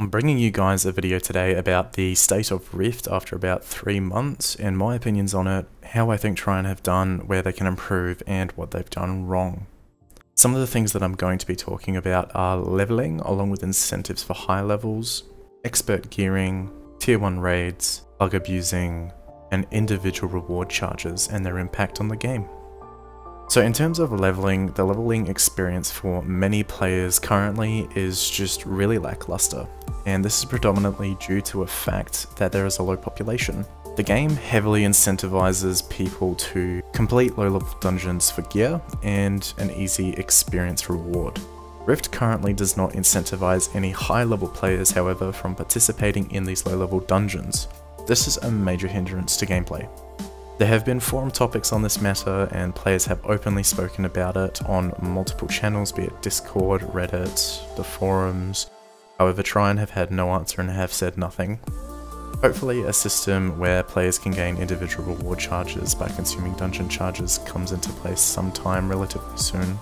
I'm bringing you guys a video today about the state of Rift after about 3 months and my opinions on it, how I think Trion have done, where they can improve, and what they've done wrong. Some of the things that I'm going to be talking about are leveling along with incentives for high levels, expert gearing, tier 1 raids, bug abusing, and individual reward charges and their impact on the game. So in terms of leveling, the leveling experience for many players currently is just really lackluster, and this is predominantly due to a fact that there is a low population. The game heavily incentivizes people to complete low-level dungeons for gear and an easy experience reward. Rift currently does not incentivize any high-level players, however, from participating in these low-level dungeons. This is a major hindrance to gameplay. There have been forum topics on this matter, and players have openly spoken about it on multiple channels, be it Discord, Reddit, the forums. However, Trion have had no answer and have said nothing. Hopefully a system where players can gain individual reward charges by consuming dungeon charges comes into place sometime relatively soon.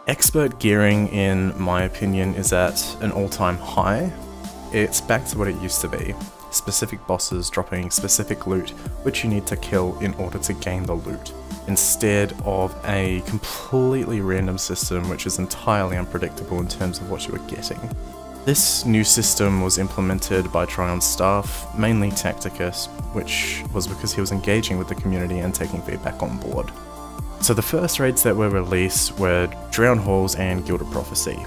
Expert gearing, in my opinion, is at an all-time high. It's back to what it used to be. Specific bosses dropping specific loot which you need to kill in order to gain the loot, instead of a completely random system which is entirely unpredictable in terms of what you are getting. This new system was implemented by Trion's staff, mainly Tacticus, which was because he was engaging with the community and taking feedback on board. So the first raids that were released were Drown Halls and Gilded Prophecy.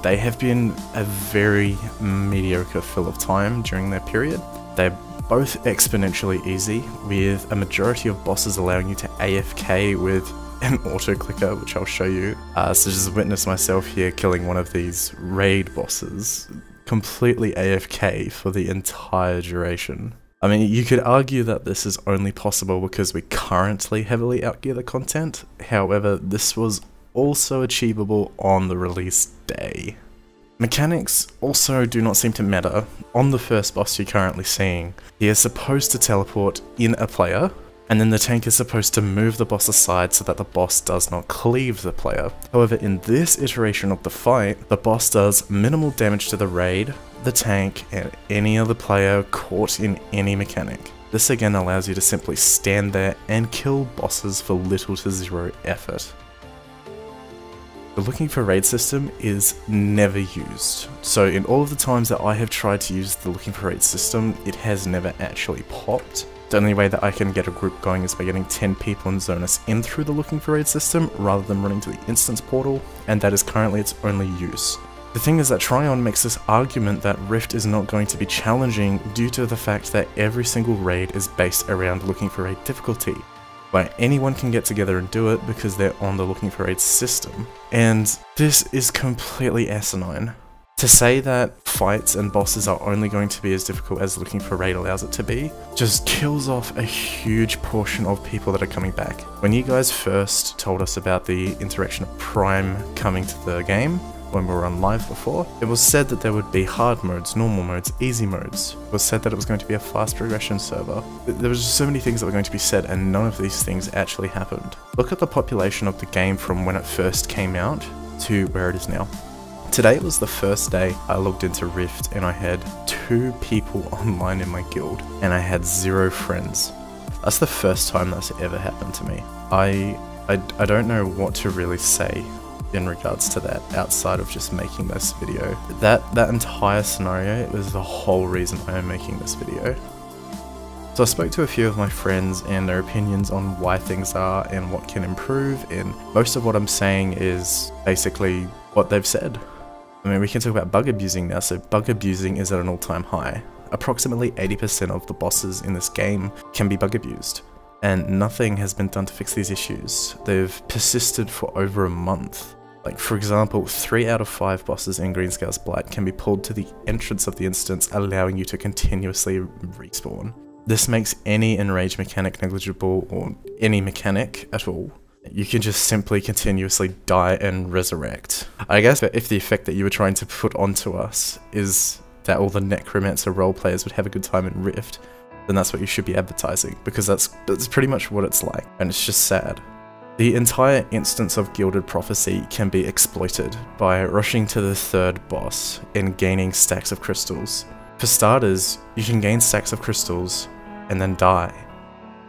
They have been a very mediocre fill of time during their period. They're both exponentially easy, with a majority of bosses allowing you to AFK with an auto clicker, which I'll show you. So just witness myself here killing one of these raid bosses, completely AFK for the entire duration. I mean, you could argue that this is only possible because we currently heavily outgear the content. However, this was also achievable on the release day. Mechanics also do not seem to matter. On the first boss you're currently seeing, he is supposed to teleport in a player, and then the tank is supposed to move the boss aside so that the boss does not cleave the player. However, in this iteration of the fight, the boss does minimal damage to the raid, the tank, and any other player caught in any mechanic. This again allows you to simply stand there and kill bosses for little to zero effort. The looking for raid system is never used. So in all of the times that I have tried to use the looking for raid system, it has never actually popped. The only way that I can get a group going is by getting 10 people and zone us in through the looking for raid system rather than running to the instance portal, and that is currently its only use. The thing is that Trion makes this argument that Rift is not going to be challenging due to the fact that every single raid is based around looking for raid difficulty, where anyone can get together and do it because they're on the looking for raid system. And this is completely asinine. To say that fights and bosses are only going to be as difficult as looking for raid allows it to be, just kills off a huge portion of people that are coming back. When you guys first told us about the interaction of Prime coming to the game, when we were on live before, it was said that there would be hard modes, normal modes, easy modes. It was said that it was going to be a fast progression server. There was just so many things that were going to be said, and none of these things actually happened. Look at the population of the game from when it first came out to where it is now. Today was the first day I logged into Rift and I had 2 people online in my guild, and I had 0 friends. That's the first time that's ever happened to me. I don't know what to really say in regards to that, outside of just making this video. That entire scenario was the whole reason I am making this video. So I spoke to a few of my friends and their opinions on why things are and what can improve, and most of what I'm saying is basically what they've said. I mean, we can talk about bug abusing now. So bug abusing is at an all-time high. Approximately 80% of the bosses in this game can be bug abused, and nothing has been done to fix these issues. They've persisted for over a month. Like, for example, 3 out of 5 bosses in Greenscale's Blight can be pulled to the entrance of the instance, allowing you to continuously respawn. This makes any enrage mechanic negligible, or any mechanic at all. You can just simply continuously die and resurrect. I guess that if the effect that you were trying to put onto us is that all the Necromancer roleplayers would have a good time in Rift, then that's what you should be advertising, because that's pretty much what it's like, and it's just sad. The entire instance of Gilded Prophecy can be exploited by rushing to the third boss and gaining stacks of crystals. For starters, you can gain stacks of crystals and then die,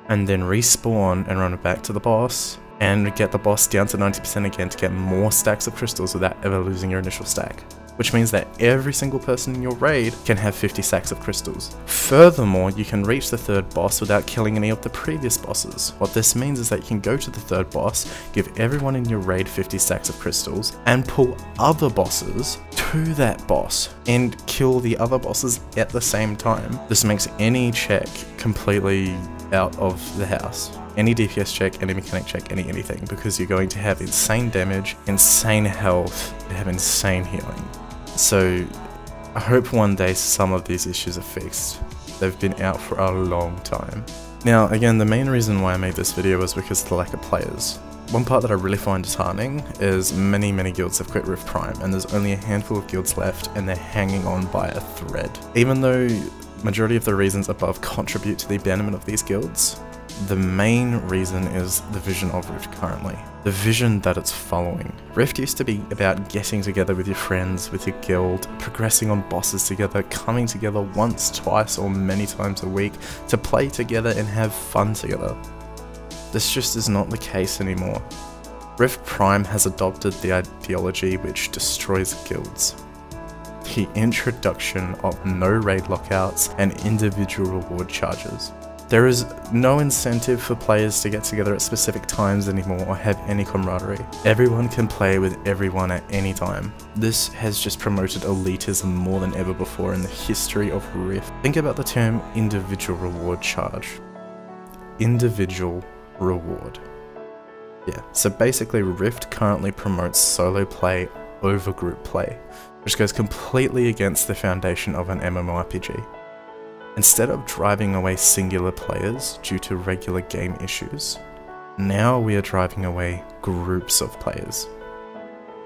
and then respawn and run back to the boss and get the boss down to 90% again to get more stacks of crystals without ever losing your initial stack. Which means that every single person in your raid can have 50 stacks of crystals. Furthermore, you can reach the third boss without killing any of the previous bosses. What this means is that you can go to the third boss, give everyone in your raid 50 stacks of crystals, and pull other bosses to that boss, and kill the other bosses at the same time. This makes any check completely out of the house. Any DPS check, any mechanic check, anything, because you're going to have insane damage, insane health, and have insane healing. So I hope one day some of these issues are fixed. They've been out for a long time. Now again, the main reason why I made this video was because of the lack of players. One part that I really find disheartening is many guilds have quit Rift Prime, and there's only a handful of guilds left and they're hanging on by a thread. Even though majority of the reasons above contribute to the abandonment of these guilds, the main reason is the vision of Rift currently. The vision that it's following. Rift used to be about getting together with your friends, with your guild, progressing on bosses together, coming together once, twice, or many times a week to play together and have fun together. This just is not the case anymore. Rift Prime has adopted the ideology which destroys guilds. The introduction of no raid lockouts and individual reward charges. There is no incentive for players to get together at specific times anymore or have any camaraderie. Everyone can play with everyone at any time. This has just promoted elitism more than ever before in the history of Rift. Think about the term individual reward charge. Individual reward. Yeah, so basically Rift currently promotes solo play over group play, which goes completely against the foundation of an MMORPG. Instead of driving away singular players due to regular game issues, now we are driving away groups of players.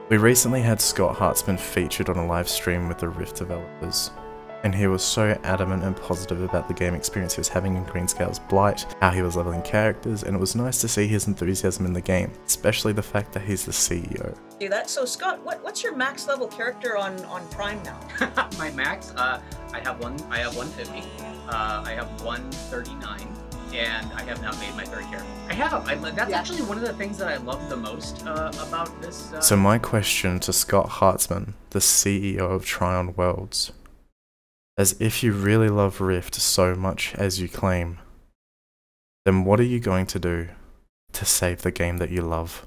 We recently had Scott Hartzman featured on a live stream with the Rift developers, and he was so adamant and positive about the game experience he was having in Greenscale's Blight, how he was leveling characters, and it was nice to see his enthusiasm in the game, especially the fact that he's the CEO. Do that. So Scott, what's your max level character on Prime now? My max, I have 150, I have 139, and I have not made my third character. That's actually one of the things that I love the most about this. So my question to Scott Hartzman, the CEO of Trion Worlds, as if you really love Rift so much as you claim, then what are you going to do to save the game that you love?